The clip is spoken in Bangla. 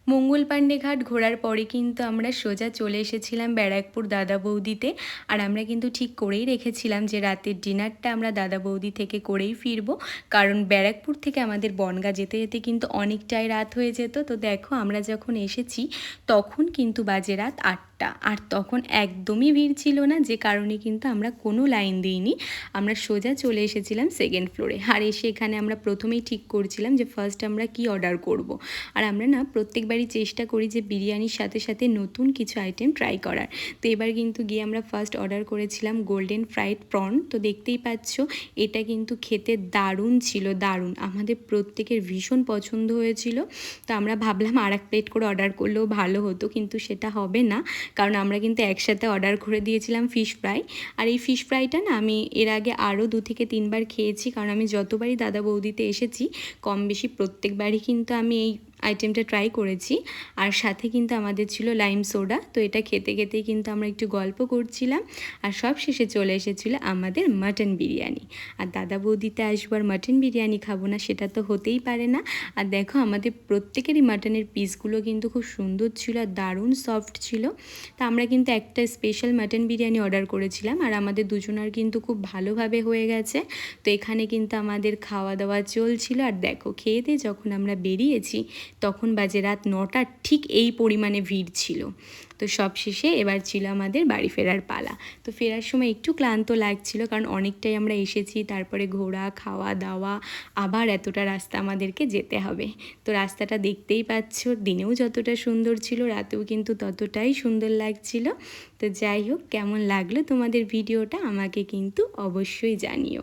মঙ্গল পাণ্ডে ঘাট ঘোরার পরে কিন্তু আমরা সোজা চলে এসেছিলাম ব্যারাকপুর দাদা বৌদিতে। আর আমরা কিন্তু ঠিক করেই রেখেছিলাম যে রাতের ডিনারটা আমরা দাদা বৌদি থেকে করেই ফিরবো, কারণ ব্যারাকপুর থেকে আমাদের বনগাঁ যেতে যেতে কিন্তু অনেকটাই রাত হয়ে যেত। তো দেখো আমরা যখন এসেছি তখন কিন্তু বাজে রাত 8টা, আর তখন একদমই ভিড় ছিল না, যে কারণে কিন্তু আমরা কোনো লাইন দিইনি। আমরা সোজা চলে এসেছিলাম সেকেন্ড ফ্লোরে। আর এসে এখানে আমরা প্রথমেই ঠিক করছিলাম যে ফার্স্ট আমরা কি অর্ডার করব। আর আমরা না প্রত্যেকবারই চেষ্টা করি যে বিরিয়ানির সাথে সাথে নতুন কিছু আইটেম ট্রাই করার। তো এবার কিন্তু গিয়ে আমরা ফার্স্ট অর্ডার করেছিলাম গোল্ডেন ফ্রাইড প্রন। তো দেখতেই পাচ্ছ এটা কিন্তু খেতে দারুণ ছিল, দারুণ, আমাদের প্রত্যেকের ভীষণ পছন্দ হয়েছিল। তো আমরা ভাবলাম আর এক প্লেট করে অর্ডার করলেও ভালো হতো, কিন্তু সেটা হবে না, কারণ আমরা কিন্তু একসাথে অর্ডার করে দিয়েছিলাম ফিশ ফ্রাই। আর এই ফিশ ফ্রাইটা না আমি এর আগে আরও 2 থেকে 3 বার খেয়েছি, কারণ আমি যতবারই দাদা বৌদিতে এসেছি কম বেশি প্রত্যেকবারই কিন্তু আমি এই আইটেমটা ট্রাই করেছি। আর সাথে কিন্তু আমাদের ছিল লাইম সোডা। তো এটা খেতে খেতেই কিন্তু আমরা একটু গল্প করছিলাম, আর সব শেষে চলে এসেছিলো আমাদের মাটন বিরিয়ানি। আর দাদা বৌদিতে আসবো আর মাটন বিরিয়ানি খাবো না, সেটা তো হতেই পারে না। আর দেখো আমাদের প্রত্যেকেরই মাটনের পিসগুলো কিন্তু খুব সুন্দর ছিল আর দারুণ সফট ছিল। তা আমরা কিন্তু একটা স্পেশাল মাটন বিরিয়ানি অর্ডার করেছিলাম, আর আমাদের দুজনার কিন্তু খুব ভালোভাবে হয়ে গেছে। তো এখানে কিন্তু আমাদের খাওয়া দাওয়া চলছিল। আর দেখো খেয়ে দিয়ে যখন আমরা বেরিয়েছি তখন বাজে রাত 9টা, ঠিক এই পরিমাণে ভিড় ছিল। তো সব শেষে এবার ছিল আমাদের বাড়ি ফেরার পালা। তো ফেরার সময় একটু ক্লান্ত লাগছিল, কারণ অনেকটাই আমরা এসেছি, তারপরে ঘোরা, খাওয়া দাওয়া, আবার এতটা রাস্তা আমাদেরকে যেতে হবে। তো রাস্তাটা দেখতেই পাচ্ছ, দিনেও যতটা সুন্দর ছিল রাতেও কিন্তু ততটাই সুন্দর লাগছিল। তো যাই হোক, কেমন লাগলো তোমাদের ভিডিওটা আমাকে কিন্তু অবশ্যই জানিও।